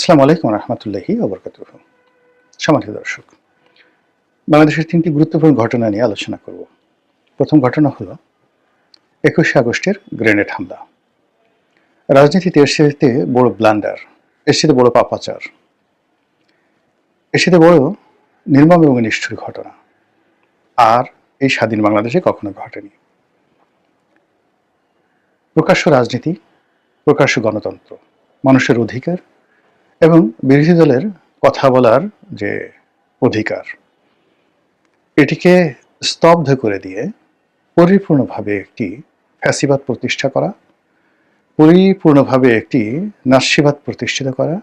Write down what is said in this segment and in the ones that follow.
আসসালামু আলাইকুম রহমতুল্লাহি ওবরকাতুহু। সম্মানিত দর্শক, বাংলাদেশের তিনটি গুরুত্বপূর্ণ ঘটনা নিয়ে আলোচনা করব। প্রথম ঘটনা হলো ২১শে আগস্টের গ্রেনেড হামলা। রাজনীতিতে এর সাথে বড় ব্লান্ডার, এর সাথে বড় পাপাচার, এর সাথে বড় নির্মম এবং নিষ্ঠুর ঘটনা আর এই স্বাধীন বাংলাদেশে কখনো ঘটেনি। প্রকাশ্য রাজনীতি, প্রকাশ্য গণতন্ত্র, মানুষের অধিকার এবং বিরোধী দলের কথা বলার যে অধিকার, এটিকে স্তব্ধ করে দিয়ে পরিপূর্ণভাবে একটি ফ্যাসিবাদ প্রতিষ্ঠা করা, পরিপূর্ণভাবে একটি নাস্যিবাদ প্রতিষ্ঠিত করা,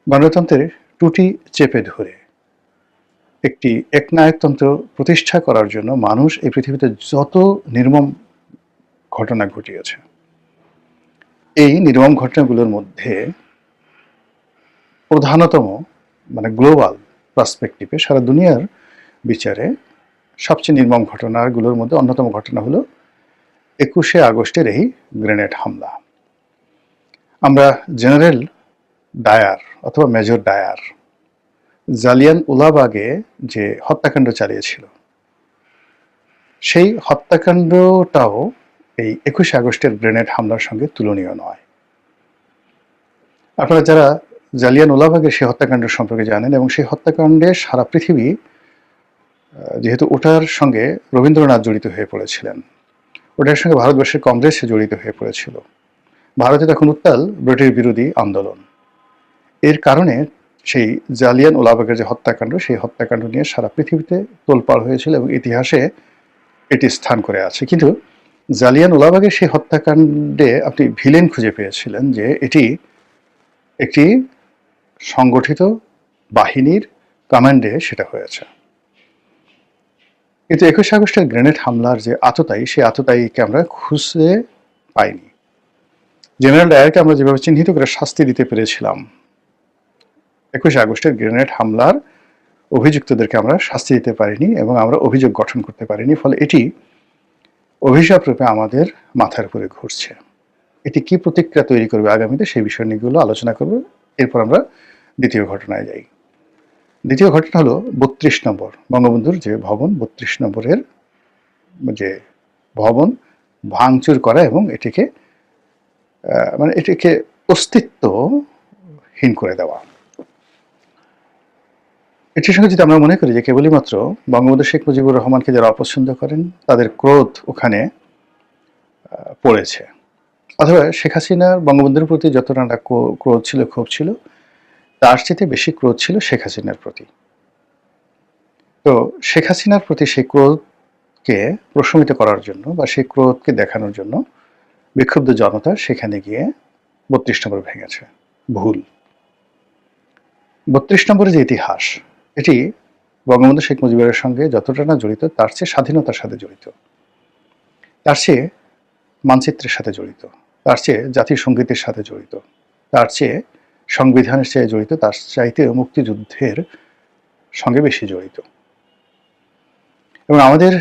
গণতন্ত্রের টুটি চেপে ধরে একটি একনায়কতন্ত্র প্রতিষ্ঠা করার জন্য মানুষ এই পৃথিবীতে যত নির্মম ঘটনা ঘটিয়েছে, এই নির্মম ঘটনাগুলোর মধ্যে প্রধানতম গ্লোবাল পার্সপেক্টিভে সারা দুনিয়ার বিচারে সবচেয়ে নির্মম ঘটনাগুলোর মধ্যে অন্যতম ঘটনা হলো ২১শে আগস্টের এই গ্রেনেড হামলা। আমরা জেনারেল ডায়ার অথবা মেজর ডায়ার জালিয়ানওয়ালাবাগে যে হত্যাকাণ্ড চালিয়েছিল, সেই হত্যাকাণ্ডটাও এই ২১শে আগস্টের গ্রেনেড হামলার সঙ্গে তুলনীয় নয়। আপনারা যারা জালিয়ানওয়ালাবাগের সেই হত্যাকাণ্ড সম্পর্কে জানেন এবং সেই হত্যাকাণ্ডে সারা পৃথিবী, যেহেতু ওটার সঙ্গে রবীন্দ্রনাথ জড়িত হয়ে পড়েছিলেন, ওটার সঙ্গে ভারতবর্ষের কংগ্রেস জড়িত হয়ে পড়েছিল, ভারতে তখন উত্তাল ব্রিটিশ বিরোধী আন্দোলন, এর কারণে সেই জালিয়ানওয়ালাবাগের যে হত্যাকাণ্ড, সেই হত্যাকাণ্ড নিয়ে সারা পৃথিবীতে তোলপাড় হয়েছিল এবং ইতিহাসে এটি স্থান করে আছে। কিন্তু জালিয়ানওয়ালাবাগের সেই হত্যাকাণ্ডে আপনি ভিলেন খুঁজে পেয়েছিলেন যে এটি একটি সংগঠিত বাহিনীর কমান্ডে সেটা হয়েছে। কিন্তু ২১শে আগস্টের গ্রেনেড হামলার যে আততায়ী, সেই আততায়ীকে আমরা খুঁজে পাইনি। জেনারেল ডায়ারকে আমরা যেভাবে চিহ্নিত করে শাস্তি দিতে পেরেছিলাম, ২১শে আগস্টের গ্রেনেড হামলার অভিযুক্তদেরকে আমরা শাস্তি দিতে পারিনি এবং আমরা অভিযোগ গঠন করতে পারিনি। ফলে এটি অভিশাপ রূপে আমাদের মাথার উপরে ঘুরছে। এটি কি প্রতিক্রিয়া তৈরি করবে আগামীতে, সেই বিষয় নিয়েগুলো আলোচনা করব। এরপর আমরা দ্বিতীয় ঘটনায় যাই। দ্বিতীয় ঘটনা হলো ৩২ নম্বর বঙ্গবন্ধুর যে ভবন, ৩২ নম্বরের যে ভবন ভাঙচুর করা এবং এটিকে এটিকে অস্তিত্বহীন করে দেওয়া। এটির সঙ্গে যদি আমরা মনে করি যে কেবলই মাত্র বঙ্গবন্ধু শেখ মুজিবুর রহমানকে যারা অপছন্দ করেন তাদের ক্রোধ ওখানে পড়েছে, অথবা শেখ হাসিনার বঙ্গবন্ধুর প্রতি যতটা ক্রোধ ছিল, ক্ষোভ ছিল, তার চেয়ে বেশি ক্রোধ ছিল শেখ হাসিনার প্রতি। তো শেখ হাসিনার প্রতি সেই ক্রোধকে প্রশমিত করার জন্য বা সেই ক্রোধকে দেখানোর জন্য বিক্ষুব্ধ জনতা সেখানে গিয়ে ৩২ নম্বর ভেঙেছে। ভুল। ৩২ নম্বরের যে ইতিহাস, এটি বঙ্গবন্ধু শেখ মুজিবের সঙ্গে যতটা না জড়িত, তার চেয়ে স্বাধীনতার সাথে জড়িত, তার চেয়ে মানচিত্রের সাথে জড়িত, তার চেয়ে জাতীয় সঙ্গীতের সাথে জড়িত, তার চেয়ে সংবিধানের চেয়ে জড়িত, তার চাইতে মুক্তিযুদ্ধের সঙ্গে বেশি জড়িত। এবং আমাদের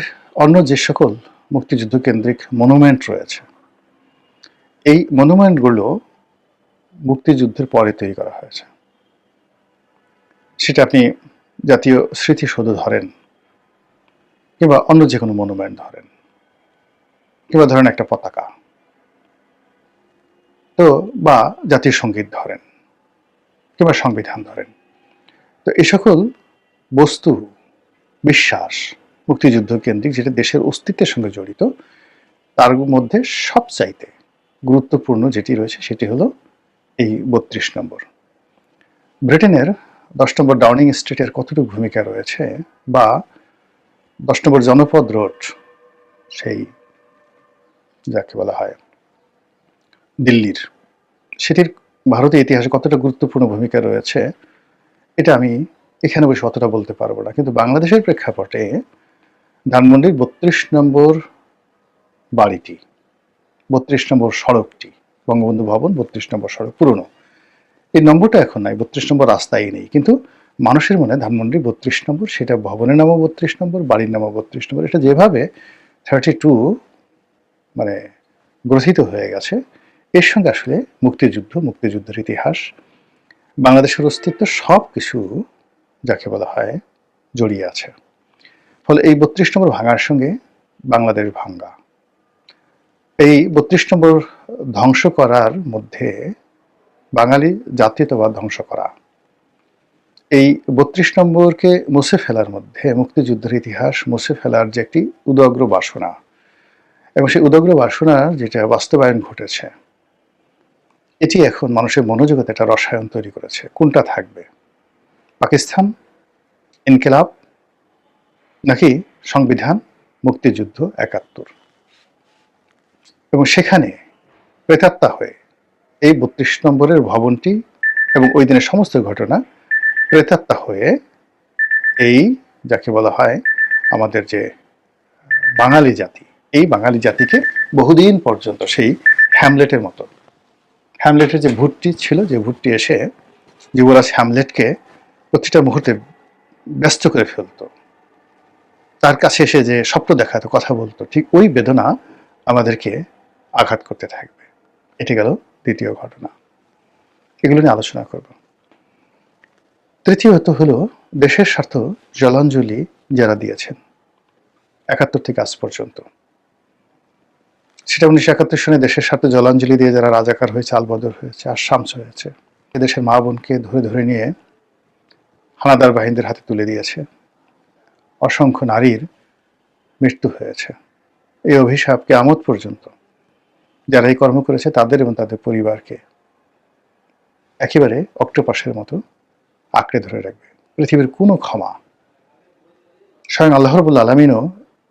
অন্য যে সকল মুক্তিযুদ্ধ কেন্দ্রিক মনুমেন্ট রয়েছে, এই মনুমেন্টগুলো মুক্তিযুদ্ধের পরে তৈরি করা হয়েছে। সেটা আপনি জাতীয় স্মৃতিসৌধ ধরেন, কিংবা অন্য যে কোনো মনুমেন্ট ধরেন, কিংবা ধরেন একটা পতাকা, তো বা জাতীয় সঙ্গীত ধরেন, কিংবা সংবিধান ধরেন। তো এই সকল বস্তু, বিশ্বাস মুক্তিযুদ্ধ কেন্দ্রিক, যেটা দেশের অস্তিত্বের সঙ্গে জড়িত, তার মধ্যে সবচাইতে গুরুত্বপূর্ণ যেটি রয়েছে সেটি হলো এই ৩২ নম্বর। ব্রিটেনের ১০ নম্বর ডাউনিং স্ট্রিটের কতটুকু ভূমিকা রয়েছে, বা ১০ নম্বর জনপদ রোড, সেই যাকে বলা হয় দিল্লির, সেটির ভারতীয় ইতিহাসে কতটা গুরুত্বপূর্ণ ভূমিকা রয়েছে, এটা আমি এখানে বসে অতটা বলতে পারবো না। কিন্তু বাংলাদেশের প্রেক্ষাপটে ধানমন্ডির ৩২ নম্বর বাড়িটি, ৩২ নম্বর সড়কটি, বঙ্গবন্ধু ভবন ৩২ নম্বর সড়ক, পুরনো, এই নম্বরটা এখন নাই, ৩২ নম্বর রাস্তায় নেই, কিন্তু মানুষের মনে ধানমন্ডি ৩২ নম্বর, সেটা ভবনের নামও ৩২ নম্বর, বাড়ির নামও ৩২ নম্বর। এটা যেভাবে 32 গ্রথিত হয়ে গেছে, এর সঙ্গে আসলে মুক্তিযুদ্ধের ইতিহাস বাংলাদেশের অস্তিত্ব সব কিছু যাকে বলা হয় জড়িয়ে আছে। ফলে এই ৩২ নম্বর ভাঙার সঙ্গে বাংলাদেশ ভাঙ্গা, এই ৩২ নম্বর ধ্বংস করার মধ্যে বাঙালি জাতীয়তাবাদ ধ্বংস করা, এই ৩২ নম্বরকে মুছে ফেলার মধ্যে মুক্তিযুদ্ধের ইতিহাস মুছে ফেলার যে একটি উদগ্র বাসনা, এবং সেই উদগ্র বাসনার যেটা বাস্তবায়ন ঘটেছে, এটি এখন মানুষের মনোজগতে একটা রসায়ন তৈরি করেছে। কোনটা থাকবে, পাকিস্তান, ইনকিলাব, নাকি সংবিধান, মুক্তিযুদ্ধ ৭১? এবং সেখানে প্রেতাত্মা হয়ে এই ৩২ নম্বরের ভবনটি এবং ওই দিনের সমস্ত ঘটনা প্রেতাত্মা হয়ে এই যাকে বলা হয় আমাদের যে বাঙালি জাতি, এই বাঙালি জাতিকে বহুদিন পর্যন্ত সেই হ্যামলেটের মতো, হ্যামলেটের যে ভূতটি ছিল, যে ভূতটি এসে যুবরাজ হ্যামলেটকে প্রতিটা মুহূর্তে ব্যস্ত করে ফেলতো, তার কাছে এসে যে স্বপ্ন দেখাতো, কথা বলতো, ঠিক ওই বেদনা আমাদেরকে আঘাত করতে থাকবে। এটি গেল দ্বিতীয় ঘটনা, এগুলো নিয়ে আলোচনা করব। তৃতীয়ত হলো দেশের স্বার্থ জলাঞ্জলি যারা দিয়েছেন ৭১ থেকে আজ পর্যন্ত, সেটা ১৯৭১ সনে দেশের স্বার্থে জলাঞ্জলি দিয়ে যারা রাজাকার হয়েছে, আলবদর হয়েছে, আর শামস হয়েছে, এদেশের মা বোনকে ধরে ধরে নিয়ে হানাদার বাহিনীদের হাতে তুলে দিয়েছে, অসংখ্য নারীর মৃত্যু হয়েছে। এই অভিশাপ কিয়ামত পর্যন্ত যারা এই কর্ম করেছে তাদের এবং তাদের পরিবারকে একেবারে অক্টোপাসের মতো আঁকড়ে ধরে রাখবে। পৃথিবীর কোনো ক্ষমা, স্বয়ং আল্লাহ রাব্বুল আলামিনও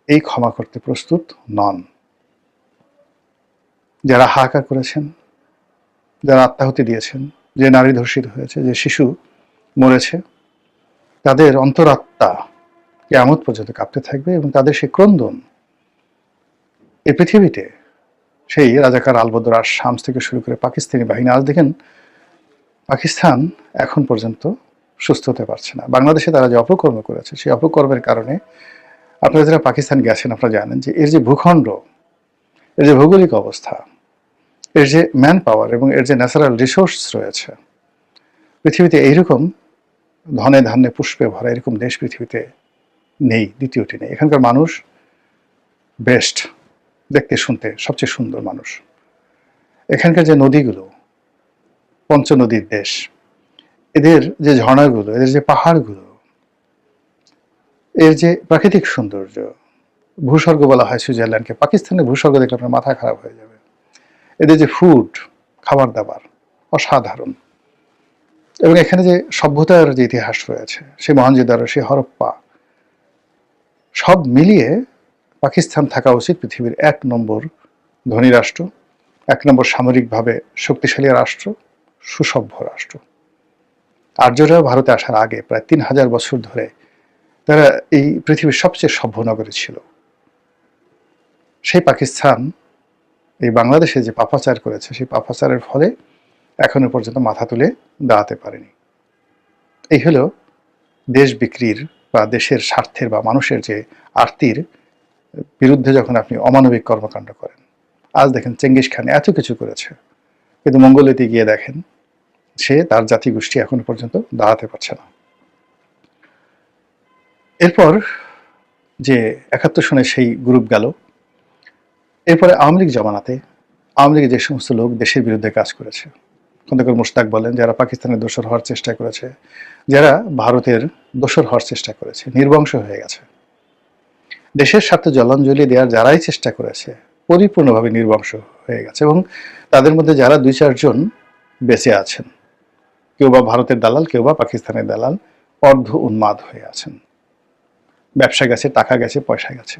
এই ক্ষমা করতে প্রস্তুত নন। যারা হাহাকার করেছেন, যারা আত্মাহুতি দিয়েছেন, যে নারী ধর্ষিত হয়েছে, যে শিশু মরেছে, তাদের অন্তরাত্মা কিয়ামত পর্যন্ত কাঁপতে থাকবে, এবং তাদের সেই ক্রন্দন এই পৃথিবীতে সেই রাজাকার আলবদর আর শামস থেকে শুরু করে পাকিস্তানি বাহিনী, আজ দেখেন পাকিস্তান এখন পর্যন্ত সুস্থ হতে পারছে না। বাংলাদেশে তারা যে অপকর্ম করেছে, সেই অপকর্মের কারণে আপনারা যারা পাকিস্তান গেছেন আপনারা জানেন যে এর যে ভূখণ্ড, এর যে ভৌগোলিক অবস্থা, এর যে ম্যান পাওয়ার এবং এর যে ন্যাচারাল রিসোর্স রয়েছে, পৃথিবীতে এইরকম ধনে ধান্যে পুষ্পে ভরা এরকম দেশ পৃথিবীতে নেই, দ্বিতীয়টি নেই। এখানকার মানুষ বেস্ট, দেখতে শুনতে সবচেয়ে সুন্দর মানুষ। এখানকার যে নদীগুলো, পঞ্চনদীর দেশ, এদের যে ঝর্ণাগুলো, এদের যে পাহাড়গুলো, এর যে প্রাকৃতিক সৌন্দর্য, ভূস্বর্গ বলা হয় সুইজারল্যান্ডকে, পাকিস্তানের ভূস্বর্গ দেখলে আপনার মাথা খারাপ হয়ে যাবে। এদের যে ফুড, খাবার দাবার অসাধারণ, এবং এখানে যে সভ্যতার যে ইতিহাস রয়েছে, সেই মহেঞ্জোদারো, সেই হরপ্পা, সব মিলিয়ে পাকিস্তান থাকা উচিত পৃথিবীর ১ নম্বর ধনী রাষ্ট্র, ১ নম্বর সামরিকভাবে শক্তিশালী রাষ্ট্র, সুসভ্য রাষ্ট্র। আর্যরা ভারতে আসার আগে প্রায় ৩,০০০ বছর ধরে তারা এই পৃথিবীর সবচেয়ে সভ্য নগরী ছিল। সেই পাকিস্তান এই বাংলাদেশে যে পাপাচার করেছে, সেই পাপাচারের ফলে এখনো পর্যন্ত মাথা তুলে দাঁড়াতে পারেনি। এই হলো দেশ বিক্রির বা দেশের স্বার্থের বা মানুষের যে আরতির বিরুদ্ধে যখন আপনি অমানবিক কর্মকাণ্ড করেন। আজ দেখেন চেঙ্গিস খান এত কিছু করেছে, কিন্তু মঙ্গোলিয়াতে গিয়ে দেখেন সে তার জাতিগোষ্ঠী এখনো পর্যন্ত দাঁড়াতে পারছে না। এরপর যে ৭১ সনে সেই গ্রুপ গেল, এরপরে আওয়ামী লীগ জমানাতে আওয়ামী লীগের যে সমস্ত লোক দেশের বিরুদ্ধে কাজ করেছে, খন্দকার মোশতাক বলেন, যারা পাকিস্তানের দোসর হওয়ার চেষ্টা করেছে, যারা ভারতের দোসর হওয়ার চেষ্টা করেছে, নির্বংশ হয়ে গেছে। দেশের স্বার্থে জলাঞ্জলি দেওয়ার যারাই চেষ্টা করেছে পরিপূর্ণভাবে নির্বংশ হয়ে গেছে, এবং তাদের মধ্যে যারা ২-৪ জন বেঁচে আছেন, কেউ বা ভারতের দালাল, কেউ বা পাকিস্তানের দালাল, অর্ধ উন্মাদ হয়ে আছেন। ব্যবসা গেছে, টাকা গেছে, পয়সা গেছে।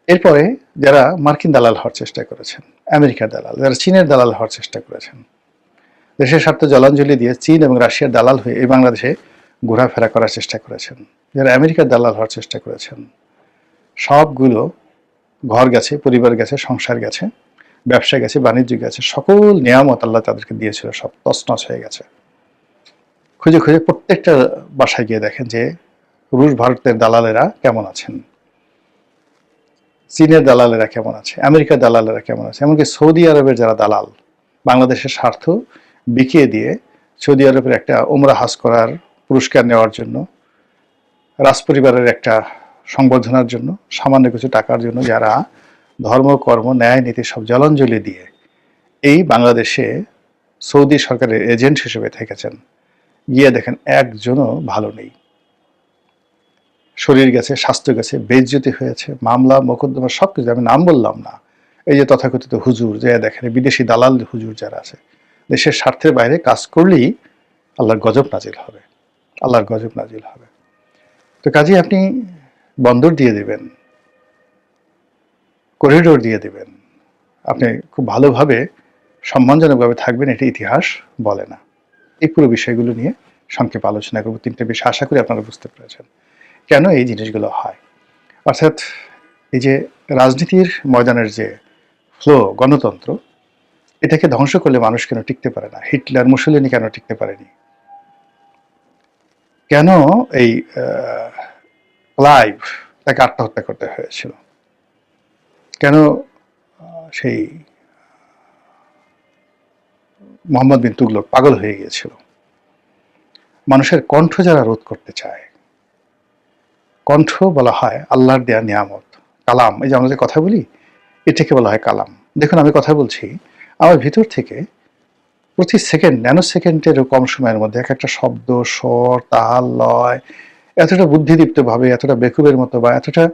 এরপরে যারা মার্কিন দালাল হওয়ার চেষ্টা করেছেন, আমেরিকার দালাল, যারা চীনের দালাল হওয়ার চেষ্টা করেছেন, দেশের স্বার্থে জলাঞ্জলি দিয়ে চীন এবং রাশিয়ার দালাল হয়ে এই বাংলাদেশে ঘোরাফেরা করার চেষ্টা করেছেন, যারা আমেরিকার দালাল হওয়ার চেষ্টা করেছেন, সবগুলো ঘর গেছে, পরিবার গেছে, সংসার গেছে, ব্যবসা গেছে, বাণিজ্য গেছে, সকল নিয়ামত আল্লাহ তাদেরকে দিয়েছিল, সব তছনছ হয়ে গেছে। খুঁজে খুঁজে প্রত্যেকটা বাসায় গিয়ে দেখেন যে রুশ ভারতের দালালেরা কেমন আছেন, চীনের দালালেরা কেমন আছে, আমেরিকার দালালেরা কেমন আছে, এমনকি সৌদি আরবের যারা দালাল বাংলাদেশের স্বার্থ বিকিয়ে দিয়ে সৌদি আরবের একটা ওমরা হাজ করার পুরস্কার নেওয়ার জন্য, রাজপরিবারের একটা সংবর্ধনার জন্য, সামান্য কিছু টাকার জন্য যারা ধর্ম, কর্ম, ন্যায়, নীতি সব জলাঞ্জলি দিয়ে এই বাংলাদেশে সৌদি সরকারের এজেন্ট হিসেবে থেকেছেন, গিয়ে দেখেন একজনও ভালো নেই। শরীর গেছে, স্বাস্থ্য গেছে, বেইজ্জতি হয়েছে, মামলা মোকদ্দমা সব কিছু, আমি নাম বললাম না। এই যে তথাকথিত হুজুর, যে দেখেন বিদেশি দালাল হুজুর যারা আছে, দেশের স্বার্থের বাইরে কাজ করলেই আল্লাহর গজব নাজিল হবে, আল্লাহর গজব নাজিল হবে। তো কাজে আপনি বন্দর দিয়ে দিবেন, করিডোর দিয়ে দিবেন, আপনি খুব ভালোভাবে সম্মানজনকভাবে থাকবেন, এটা ইতিহাস বলে না। এই পুরো বিষয়গুলো নিয়ে সংক্ষেপ আলোচনা করবো। 3টে বিষয়, আশা করি আপনারা বুঝতে পেরেছেন কেন এই জিনিসগুলো হয়। অর্থাৎ এই যে রাজনীতির ময়দানের যে ফ্লো, গণতন্ত্র, এটাকে ধ্বংস করলে মানুষ কেন টিকতে পারে না? হিটলার, মুসলিনি কেন টিকতে পারেনি? কেন এই ক্লাইভ তাকে আত্মহত্যা করতে হয়েছিল? কেন সেই মোহাম্মদ বিন তুগলক পাগল হয়ে গিয়েছিল? মানুষের কণ্ঠ যারা রোধ করতে চায়, কণ্ঠ বলা হয় আল্লাহর দেয়া নিয়ামত, কালাম। এই যে আমরা যে কথা বলি, এটাকে বলা হয় কালাম। দেখুন, আমি কথা বলছি, আমার ভিতর থেকে প্রতি সেকেন্ড, ন্যানো সেকেন্ডেরও কম সময়ের মধ্যে এক একটা শব্দ, স্বর, তাল, লয় এতটা বুদ্ধিদীপ্তভাবে, এতটা বেকুবের মতো বা এতটা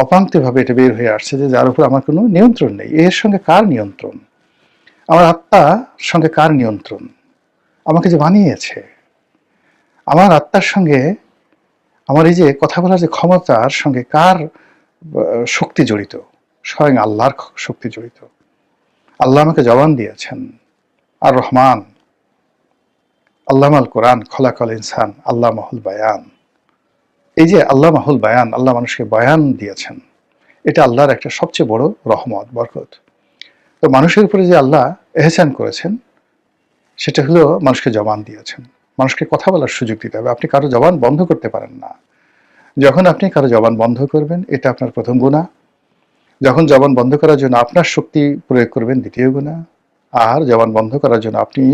অপাঙ্ক্তভাবে এটা বের হয়ে আসছে যে যার উপর আমার কোনো নিয়ন্ত্রণ নেই। এর সঙ্গে কার নিয়ন্ত্রণ? আমার আত্মার সঙ্গে কার নিয়ন্ত্রণ? আমাকে যে বানিয়েছে, আমার আত্মার সঙ্গে আমার এই যে কথা বলার যে ক্ষমতার সঙ্গে কার শক্তি জড়িত? স্বয়ং আল্লাহর শক্তি জড়িত। আল্লাহ আমাকে জবান দিয়েছেন, আর রহমান, আল্লামাল কোরআন, খলাকল ইনসান, আল্লাহ মাহুল বায়ান। এই যে আল্লাহ মাহুল বায়ান, আল্লাহ মানুষকে বয়ান দিয়েছেন, এটা আল্লাহর একটা সবচেয়ে বড় রহমত, বরকত। তো মানুষের উপরে যে আল্লাহ এহসান করেছেন, সেটা হলো মানুষকে জবান দিয়েছেন। মানুষকে কথা বলার সুযোগ দিতে হবে। আপনি কারো জবান বন্ধ করতে পারেন না। যখন আপনি কারো জবান বন্ধ করবেন, এটা আপনার প্রথম গুনাহ। যখন জবান বন্ধ করার জন্য আপনার শক্তি প্রয়োগ করবেন, দ্বিতীয় গুনাহ। আর জবান বন্ধ করার জন্য আপনি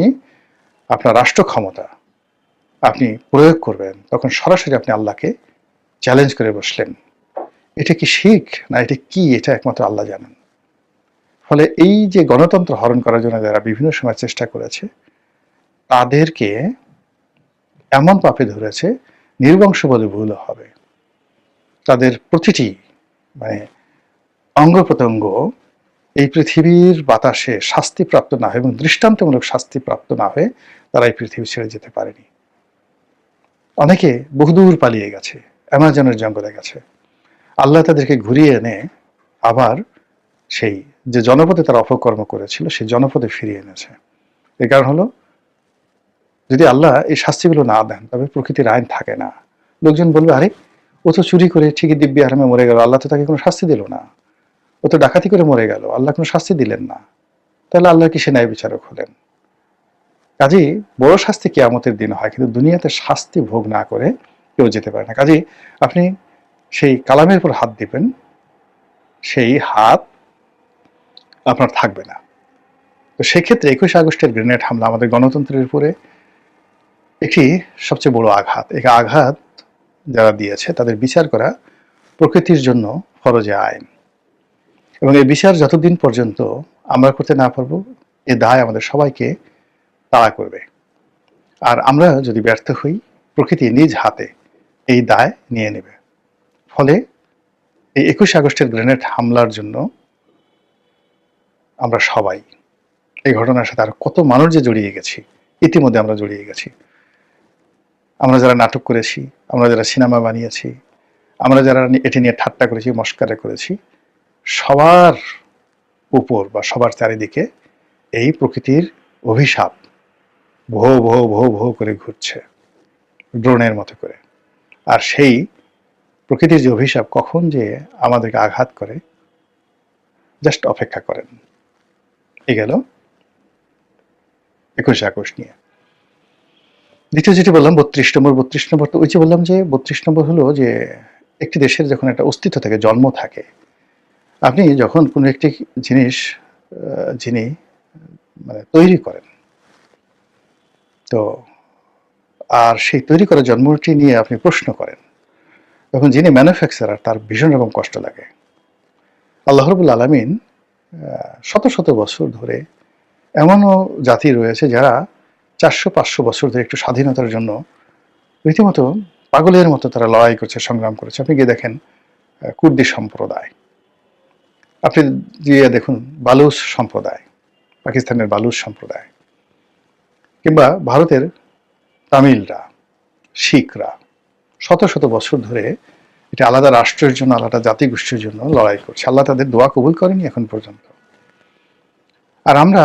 আপনার রাষ্ট্র ক্ষমতা আপনি প্রয়োগ করবেন, তখন সরাসরি আপনি আল্লাহকে চ্যালেঞ্জ করে বসলেন। এটা কি শিখ না এটা কি? এটা একমাত্র আল্লাহ জানেন। ফলে এই যে গণতন্ত্র হরণ করার জন্য যারা বিভিন্ন সময় চেষ্টা করেছে, তাদেরকে এমন পাপে ধরেছে, নির্বংশ বলে ভুল হবে। তাদের প্রতিটি অঙ্গ প্রত্যঙ্গ এই পৃথিবীর বাতাসে শাস্তিপ্রাপ্ত না হয়ে এবং দৃষ্টান্তমূলক শাস্তিপ্রাপ্ত না হয়ে তারা এই পৃথিবী ছেড়ে যেতে পারেনি। অনেকে বহুদূর পালিয়ে গেছে, অ্যামাজনের জঙ্গলে গেছে। আল্লাহ তাদেরকে ঘুরিয়ে এনে আবার সেই যে জনপদে তারা অপকর্ম করেছিল, সেই জনপদে ফিরিয়ে এনেছে। এর কারণ হলো, যদি আল্লাহ এই শাস্তিগুলো না দেন, তবে প্রকৃতির আইন থাকে না। লোকজন বলবে, আরে ও তো চুরি করে ঠিকই দিব্যি আরামে মরে গেল, আল্লাহ তো তাকে কোনো শাস্তি দিল না। ও তো ডাকাতি করে মরে গেল, আল্লাহ কোনো শাস্তি দিলেন না। তাহলে আল্লাহ কি সে ন্যায় বিচারক হলেন? কাজেই বড় শাস্তি কিয়ামতের দিন হয়, কিন্তু দুনিয়াতে শাস্তি ভোগ না করে কেউ যেতে পারে না। কাজেই আপনি সেই কালামের উপর হাত দিবেন, সেই হাত আপনার থাকবে না। তো সেক্ষেত্রে 21 আগস্টের গ্রেনেড হামলা আমাদের গণতন্ত্রের উপরে একটি সবচেয়ে বড় আঘাত। এই আঘাত যারা দিয়েছে তাদের বিচার করা প্রকৃতির জন্য ফরজে আইন, এবং এই বিচার যতদিন পর্যন্ত আমরা করতে না পারবো, এ দায় আমাদের সবাইকে তাড়া করবে। আর আমরা যদি ব্যর্থ হই, প্রকৃতি নিজ হাতে এই দায় নিয়ে নেবে। ফলে এই 21 আগস্টের গ্রেনেড হামলার জন্য আমরা সবাই, এই ঘটনার সাথে আর কত মানুষ যে জড়িয়ে গেছি, ইতিমধ্যে আমরা জড়িয়ে গেছি। আমরা যারা নাটক করেছি, আমরা যারা সিনেমা বানিয়েছি, আমরা যারা এটি নিয়ে ঠাট্টা করেছি, মস্কারা করেছি, সবার উপর বা সবার চারিদিকে এই প্রকৃতির অভিশাপ ভো ভো ভো ভো করে ঘুরছে, ড্রোনের মতো করে। আর সেই প্রকৃতির যে অভিশাপ কখন যে আমাদেরকে আঘাত করে, জাস্ট অপেক্ষা করেন। এই গেল 21 আগস্ট নিয়ে। দ্বিতীয় যেটি বললাম 32 নম্বর। 32 নম্বর তো ওই যে বললাম যে 32 নম্বর হলো যে একটি দেশের যখন একটা অস্তিত্ব থাকে, জন্ম থাকে, আপনি যখন কোনো একটি জিনিস যিনি তৈরি করেন, তো আর সেই তৈরি করা জন্মটি নিয়ে আপনি প্রশ্ন করেন, তখন যিনি ম্যানুফ্যাকচারার তার ভীষণ রকম কষ্ট লাগে। আল্লাহ রাব্বুল আলামিন শত শত বছর ধরে এমনও জাতি রয়েছে যারা 400-500 বছর ধরে একটু স্বাধীনতার জন্য রীতিমতো পাগলের মতো তারা লড়াই করছে, সংগ্রাম করেছে। আপনি গিয়ে দেখেন কুর্দি সম্প্রদায়, আপনি গিয়ে দেখুন বালুচ সম্প্রদায়, পাকিস্তানের বালুচ সম্প্রদায়, কিংবা ভারতের তামিলরা, শিখরা শত শত বছর ধরে এটা আলাদা রাষ্ট্রের জন্য, আলাদা জাতিগোষ্ঠীর জন্য লড়াই করছে। আল্লাহ তাদের দোয়া কবুল করেনি এখন পর্যন্ত। আর আমরা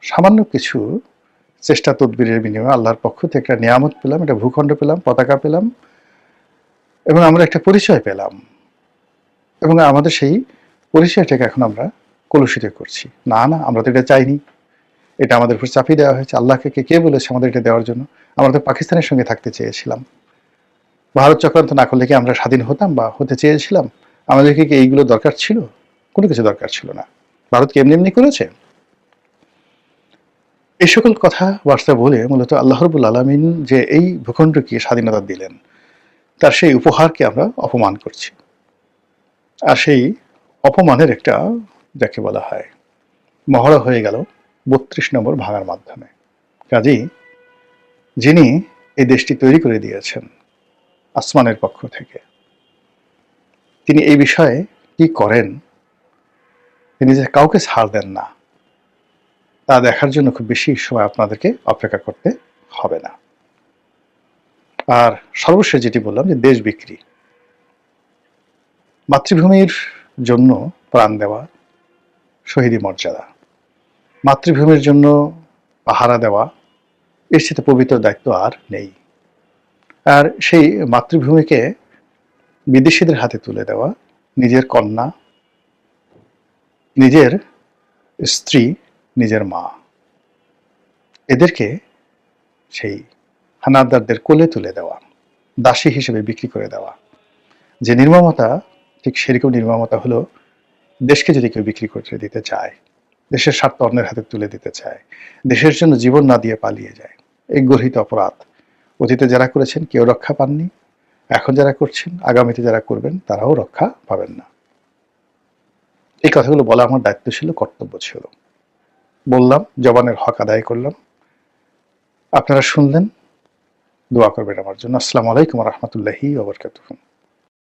সামান্য কিছু চেষ্টা তদবিরের বিনিময়ে আল্লাহর পক্ষ থেকে একটা নিয়ামত পেলাম, একটা ভূখণ্ড পেলাম, পতাকা পেলাম, এবং আমরা একটা পরিচয় পেলাম, এবং আমাদের সেই পরিচয়টাকে এখন আমরা কলুষিত করছি। না না, আমরা তো এটা চাইনি, এটা আমাদের উপর চাপিয়ে দেওয়া হয়েছে। আল্লাহকে কে বলেছে আমাদের এটা দেওয়ার জন্য? আমরা তো পাকিস্তানের সঙ্গে থাকতে চেয়েছিলাম। ভারত চক্রান্ত না করলে কি আমরা স্বাধীন হতাম বা হতে চেয়েছিলাম? আমাদেরকে কি এইগুলো দরকার ছিল? কোনো কিছু দরকার ছিল না। ভারত কি এমনি এমনি করেছে? এই সকল কথাবার্তা বলে মূলত আল্লাহ রাব্বুল আলামিন যে এই ভূখণ্ডকে স্বাধীনতা দিলেন, তার সেই উপহারকে আমরা অপমান করছি। আর সেই অপমানের একটা, যাকে বলা হয়, মহড়া হয়ে গেল ৩২ নম্বর ভাঙার মাধ্যমে। কাজেই যিনি এই দেশটি তৈরি করে দিয়েছেন আসমানের পক্ষ থেকে, তিনি এই বিষয়ে কি করেন, তিনি যে কাউকে ছাড় দেন না, তা দেখার জন্য খুব বেশি সময় আপনাদেরকে অপেক্ষা করতে হবে না। আর সর্বশেষ যেটি বললাম যে দেশ বিক্রি, মাতৃভূমির জন্য প্রাণ দেওয়া শহীদি মর্যাদা, মাতৃভূমির জন্য পাহারা দেওয়া, এর সাথে পবিত্র দায়িত্ব আর নেই। আর সেই মাতৃভূমিকে বিদেশিদের হাতে তুলে দেওয়া, নিজের কন্যা, নিজের স্ত্রী, নিজের মা, এদেরকে সেই হানাদারদের কোলে তুলে দেওয়া, দাসী হিসেবে বিক্রি করে দেওয়া, যে নির্মমতা, ঠিক সেরকম নির্মমতা হলো দেশকে যদি কেউ বিক্রি করে দিতে চায়, দেশের স্বার্থ অন্যের হাতে তুলে দিতে চায়, দেশের জন্য জীবন না দিয়ে পালিয়ে যায়, এই গর্হিত অপরাধ অতীতে যারা করেছেন কেউ রক্ষা পাননি, এখন যারা করছেন, আগামীতে যারা করবেন তারাও রক্ষা পাবেন না। এই কথাগুলো বলা আমার দায়িত্ব ছিল, কর্তব্য ছিল। বললাম, জবানের হক আদায় করলাম। আপনারা শুনলেন, দোয়া করবেন আমার জন্য। আসসালামু আলাইকুম ওয়া রাহমাতুল্লাহি ওয়া বারাকাতুহু।